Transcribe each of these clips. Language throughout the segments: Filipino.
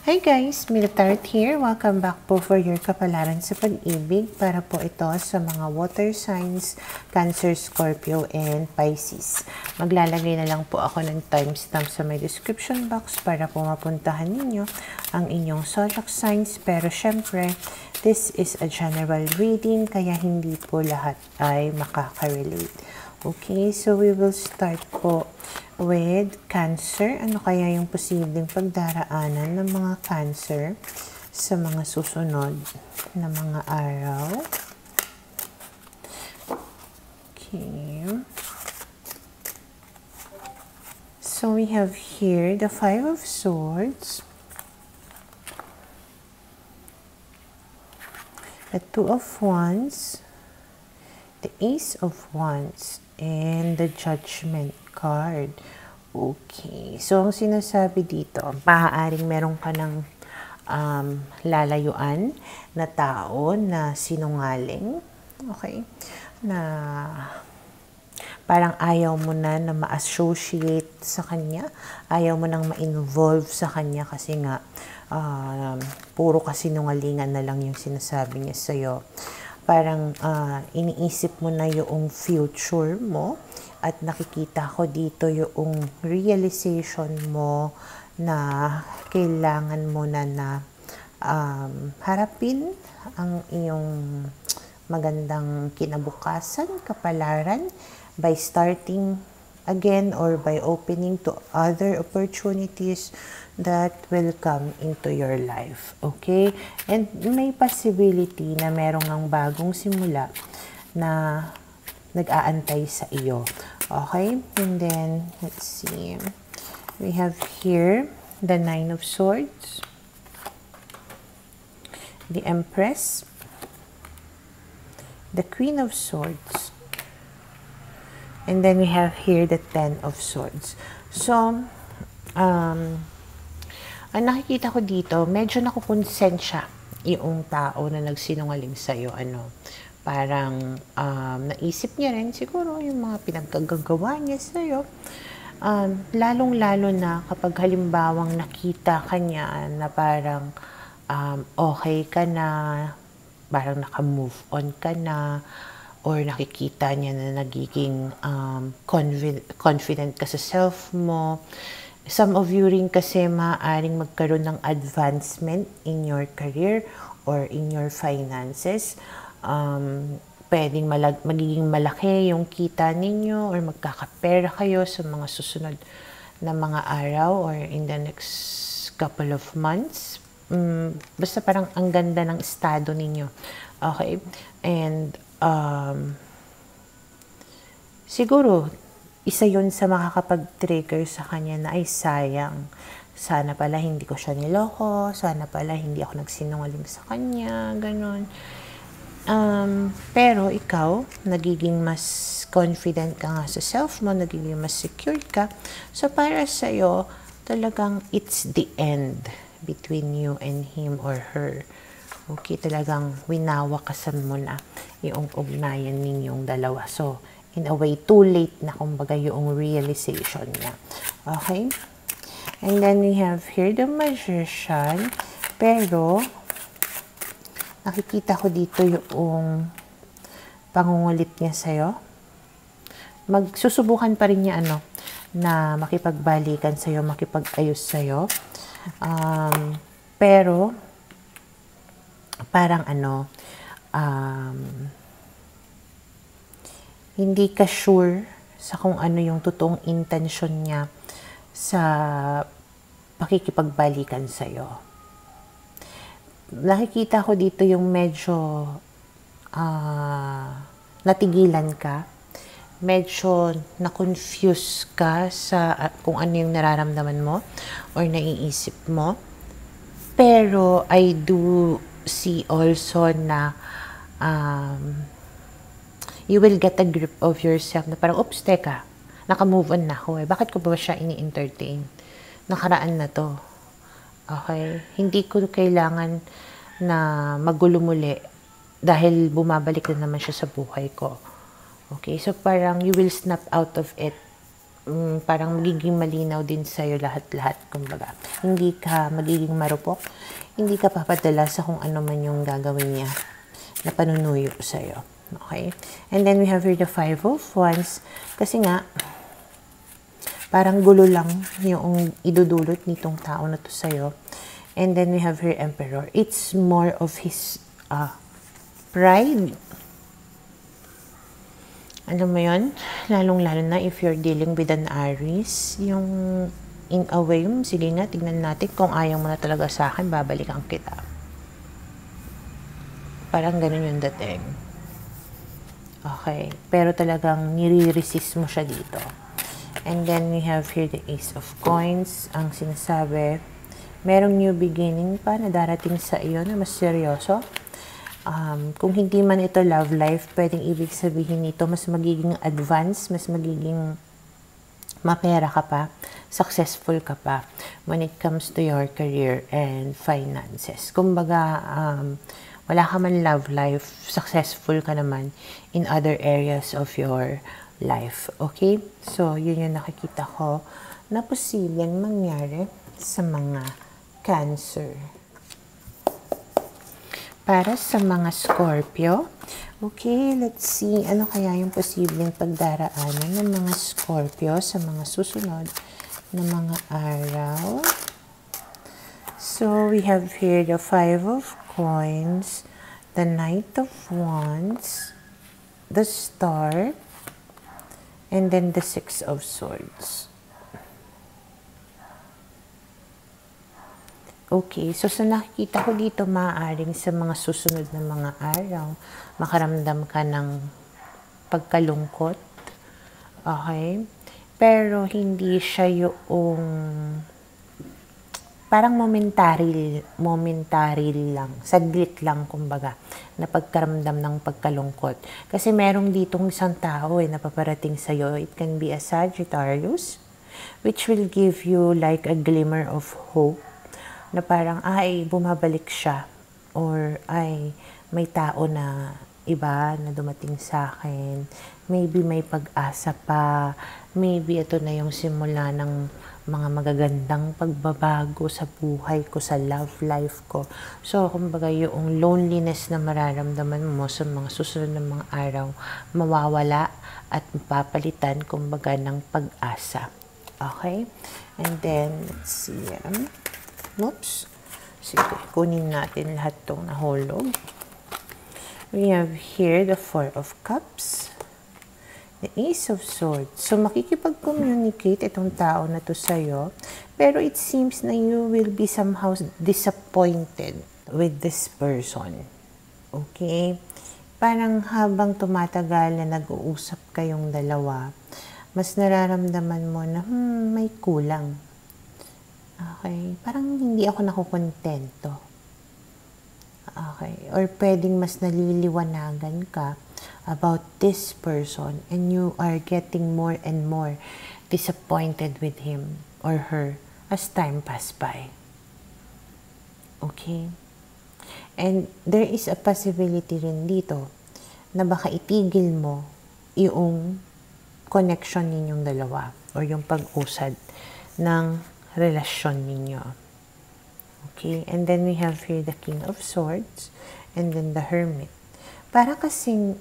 Hi guys, Militart here. Welcome back po for your kapalaran sa pag-ibig para po ito sa mga water signs, Cancer, Scorpio, and Pisces. Maglalagay na lang po ako ng timestamp sa my description box para po mapuntahan ninyo ang inyong zodiac signs. Pero syempre, this is a general reading kaya hindi po lahat ay makaka-relate. Okay, so we will start po with Cancer. Ano kaya yung posibleng pagdaraanan ng mga Cancer sa mga susunod na mga araw? Okay. So we have here the Five of Swords, the Two of Wands, the Ace of Wands, and the Judgment card. Okay. So, ang sinasabi dito, maaaring meron ka ng lalayuan na tao na sinungaling. Okay? Na parang ayaw mo na ma-associate sa kanya. Ayaw mo nang ma-involve sa kanya kasi nga puro kasinungalingan na lang yung sinasabi niya sa'yo. Parang iniisip mo na yung future mo at nakikita ko dito yung realization mo na kailangan mo na harapin ang iyong magandang kinabukasan, kapalaran by starting again or by opening to other opportunities that will come into your life. Okay? And may possibility na merong ang bagong simula na nag-aantay sa iyo. Okay? And then, let's see. We have here the Nine of Swords, the Empress, the Queen of Swords, and then we have here the Ten of Swords. So, ang nakikita ko dito, medyo nakukonsensya yung tao na nagsinungaling sa'yo. Parang naisip niya rin siguro yung mga pinagkagagawa niya sa'yo. Lalong-lalo na kapag halimbawang nakita ka niya na parang okay ka na, parang naka-move on ka na, or nakikita niya na nagiging confident ka sa self mo. Some of you rin kasi maaaring magkaroon ng advancement in your career or in your finances. Pwedeng magiging malaki yung kita ninyo or magkakapera kayo sa mga susunod na mga araw or in the next couple of months. Basta parang ang ganda ng estado ninyo. Okay? And siguro, isa yun sa makakapag-trigger sa kanya na ay sayang. Sana pala hindi ko siya niloko. Sana pala hindi ako nagsinungaling sa kanya. Ganon. Pero ikaw, nagiging mas confident ka nga sa self mo. Nagiging mas secure ka. So para sa'yo, talagang it's the end between you and him or her. Okay, talagang winawakasan mo na yung ugnayan ninyong dalawa. So, in a way, too late na kumbaga yung realization niya. Okay? And then we have here the Magician. Pero, nakikita ko dito yung pangungulit niya sa'yo. Magsusubukan pa rin niya na makipagbalikan sa'yo, makipag-ayos sa'yo. Pero, parang hindi ka sure sa kung ano yung totoong intention niya sa pakikipagbalikan sa'yo. Nakikita ko dito yung medyo natigilan ka, medyo na-confuse ka sa kung ano yung nararamdaman mo or naiisip mo. Pero I do see also na you will get a grip of yourself na parang, oops, teka, naka-move on na ako Bakit ko ba siya ini-entertain? Nakaraan na to. Okay? Hindi ko kailangan na magulo muli dahil bumabalik na naman siya sa buhay ko. Okay? So parang you will snap out of it parang magiging malinaw din sa'yo lahat-lahat, kumbaga. Hindi ka magiging marupok, hindi ka papadala sa kung ano man yung gagawin niya na panunuyo sa'yo. Okay? And then we have here the Five of Wands, kasi nga, parang gulo lang yung idudulot nitong tao na to sa'yo. And then we have here Emperor. It's more of his pride. Alam mo yun? Lalong-lalo na if you're dealing with an Aries, yung in a way, sige nga, tignan natin kung ayaw mo na talaga sa akin, babalikan kita. Parang ganun yung dating. Okay. Pero talagang nire-resist mo siya dito. And then we have here the Ace of Coins. Ang sinasabi, merong new beginning pa na darating sa iyo na mas seryoso. Kung hindi man ito love life, pwedeng ibig sabihin nito, mas magiging advanced, mas magiging mapera ka pa, successful ka pa when it comes to your career and finances. Kumbaga, wala ka man love life, successful ka naman in other areas of your life. Okay? So, yun yung nakikita ko na posibleng mangyari sa mga Cancer. Para sa mga Scorpio, okay, let's see, ano kaya yung posibleng pagdaraanan ng mga Scorpio sa mga susunod na mga araw. So, we have here the Five of Coins, the Knight of Wands, the Star, and then the Six of Swords. Okay, so sa nakikita ko dito, maaaring sa mga susunod na mga araw, makaramdam ka ng pagkalungkot. Okay? Pero hindi siya yung parang momentary lang, saglit lang kumbaga, na pagkaramdam ng pagkalungkot. Kasi merong ditong isang tao na paparating sa'yo. It can be a Sagittarius, which will give you like a glimmer of hope, na parang, ay, bumabalik siya. Or, ay, may tao na iba na dumating sa akin. Maybe may pag-asa pa. Maybe ito na yung simula ng mga magagandang pagbabago sa buhay ko, sa love life ko. So, kumbaga, yung loneliness na mararamdaman mo sa mga susunod na mga araw, mawawala at mapapalitan, kumbaga, ng pag-asa. Okay? And then, let's see. Oops. Sige, kunin natin lahat itong nahulog. We have here the Four of Cups, the Ace of Swords. So, makikipag-communicate itong tao na to sa'yo, pero it seems na you will be somehow disappointed with this person. Okay? Parang habang tumatagal na nag-uusap kayong dalawa, mas nararamdaman mo na, may kulang. Okay, parang hindi ako nakukontento. Okay, or pwedeng mas naliliwanagan ka about this person and you are getting more and more disappointed with him or her as time pass by. Okay? And there is a possibility rin dito na baka itigil mo yung connection ninyong dalawa or yung pag-usad ng relasyon ninyo. Okay? And then we have here the King of Swords and then the Hermit. Para kasing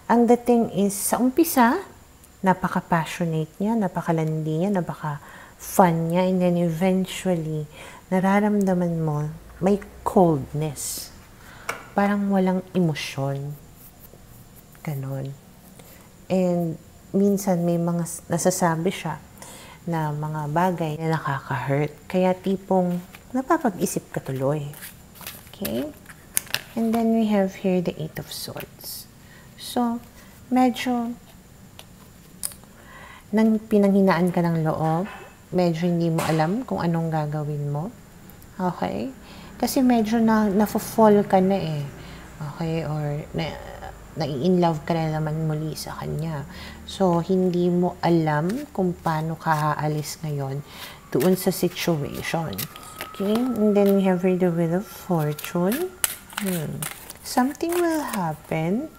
ang dating is sa umpisa, napaka-passionate niya, napakalandi niya, napaka-fun niya, and then eventually, nararamdaman mo may coldness. Parang walang emosyon. Ganon. And minsan may mga nasasabi siya na mga bagay na nakaka-hurt. Kaya tipong napapag-isip ka tuloy. Okay? And then we have here the Eight of Swords. So, medyo nang pinanghinaan ka ng loob, medyo hindi mo alam kung anong gagawin mo. Okay? Kasi medyo na-fall ka na eh. Okay? Or nai-inlove ka na naman muli sa kanya. So, hindi mo alam kung paano ka haalis ngayon doon sa situation. Okay? And then we have the Wheel of Fortune. Something will happen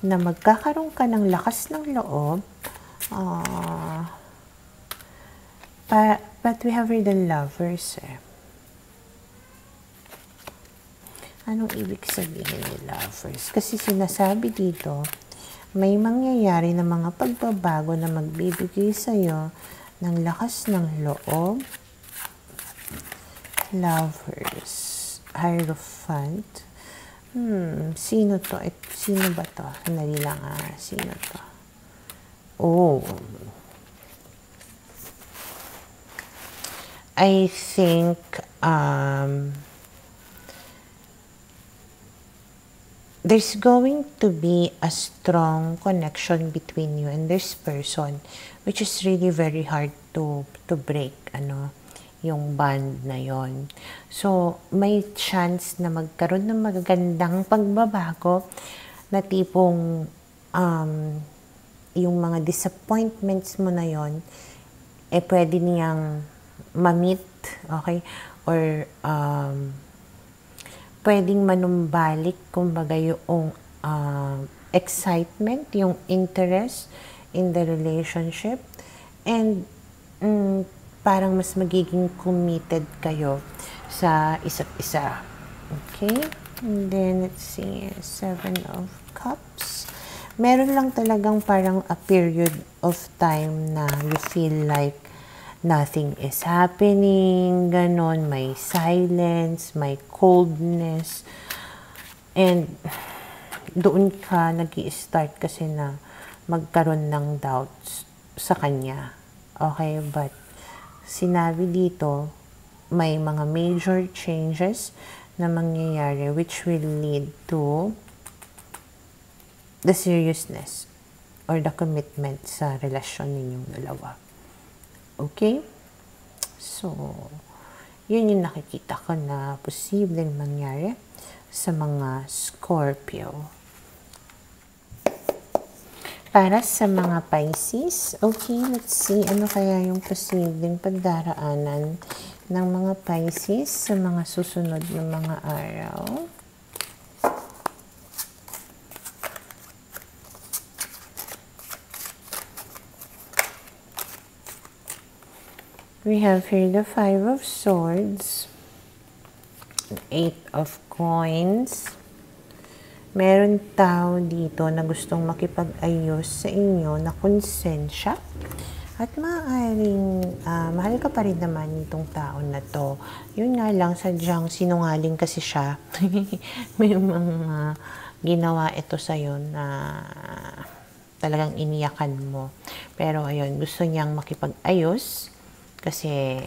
na magkakaroon ka ng lakas ng loob. But we have here the Lovers. Anong ibig sabihin ni Lovers? Kasi sinasabi dito, may mangyayari na mga pagbabago na magbibigay sa'yo ng lakas ng loob. Lovers. Hierophant. Sino to? Sino ba to? Sandali lang Sino to? Oh. I think, there's going to be a strong connection between you and this person, which is really very hard to break, yung bond na yon. So, may chance na magkaroon ng magagandang pagbabago na tipong yung mga disappointments mo na yon, pwede niyang ma-meet, okay? Or, pwedeng manumbalik, kumbaga yung excitement, yung interest in the relationship. And, parang mas magiging committed kayo sa isa't isa. Okay? And then, let's see, 7 of Cups. Meron lang talagang parang a period of time na you feel like nothing is happening, ganon, may silence, may coldness, and doon ka nag-i-start kasi na magkaroon ng doubts sa kanya. Okay, but sinabi dito, may mga major changes na mangyayari which will lead to the seriousness or the commitment sa relasyon ninyong dalawa. Okay? So, yun yung nakikita ko na posibleng mangyari sa mga Scorpio. Para sa mga Pisces, okay, let's see, ano kaya yung posibleng pagdaraanan ng mga Pisces sa mga susunod na mga araw. We have here the 5 of Swords, 8 of Coins. Meron tao dito na gustong makipag-ayos sa inyo na konsensya. At maaaring mahal ka pa rin naman itong tao na to. Yun nga lang, sadyang sinungaling kasi siya. May mga ginawa ito sa'yo na talagang iniyakan mo. Pero ayun, gusto niyang makipag-ayos kasi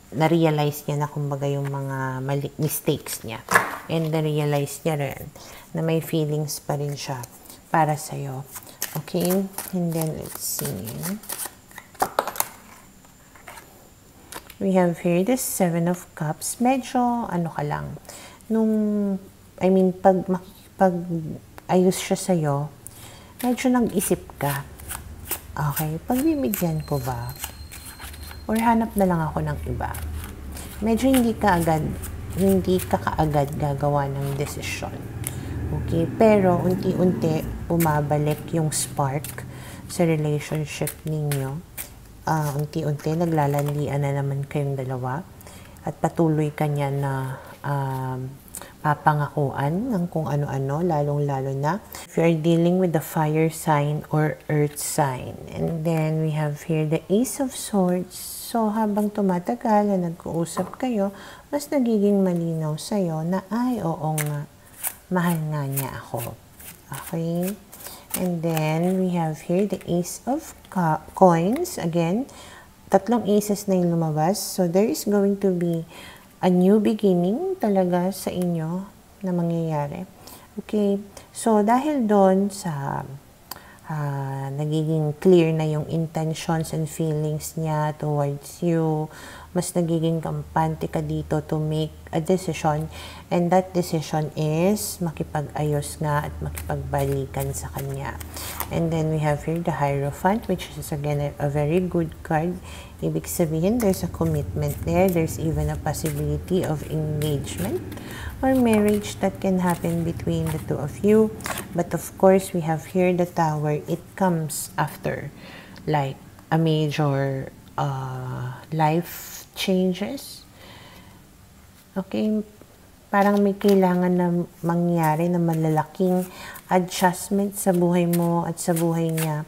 na-realize niya na kumbaga yung mga mistakes niya. And na-realize niya rin na may feelings pa rin siya para sa'yo. Okay? And then, let's see. We have here the 7 of Cups. Medyo, ka lang. Pag ayos siya sa'yo, medyo nag-isip ka. Okay? Pagbibigyan ko ba? Or hanap na lang ako ng iba. Medyo hindi ka kaagad gagawa ng desisyon. Okay? Pero unti-unti bumabalik yung spark sa relationship ninyo. Unti-unti naglalandian na naman kayong dalawa at patuloy ka niya na papangakuan ng kung ano-ano, lalong-lalo na if you're dealing with the fire sign or earth sign. And then we have here the Ace of Swords. So, habang tumatagal na nag-uusap kayo, mas nagiging malinaw sa'yo na ay, oo nga, mahal nga niya ako. Okay? And then, we have here the Ace of Coins. Again, 3 aces na yung lumabas. So, there is going to be a new beginning talaga sa inyo na mangyayari. Okay? So, dahil doon sa nagiging clear na yung intentions and feelings niya towards you, mas nagiging kampante ka dito to make a decision, and that decision is makipag-ayos nga at makipagbalikan sa kanya. And then we have here the Hierophant, which is again a very good card. Ibig sabihin, there's a commitment there. There's even a possibility of engagement or marriage that can happen between the two of you. But of course, we have here the Tower. It comes after like a major life changes. Okay, parang may kailangan na mangyari na malalaking adjustment sa buhay mo at sa buhay niya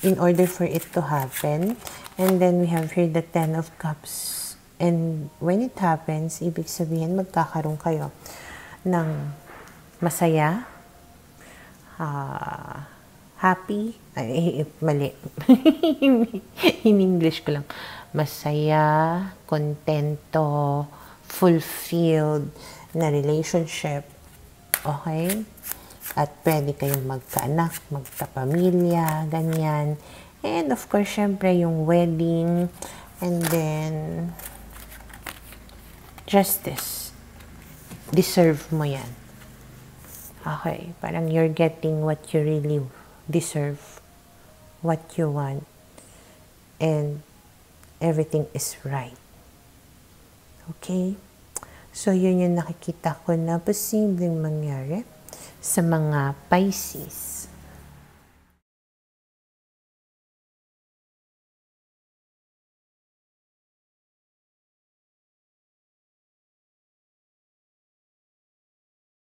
in order for it to happen. And then we have here the Ten of Cups. And when it happens, ibig sabihin magkakaroon kayo ng masaya, happy, mali. In English ko lang. Masaya, kontento, fulfilled na relationship. Okay? At pwede kayong magkaanak, magkapamilya, ganyan. And of course, syempre, yung wedding. And then, justice. Deserve mo yan. Okay, parang you're getting what you really deserve, what you want, and everything is right. Okay? So, yun yung nakikita ko na posibleng mangyari sa mga Pisces.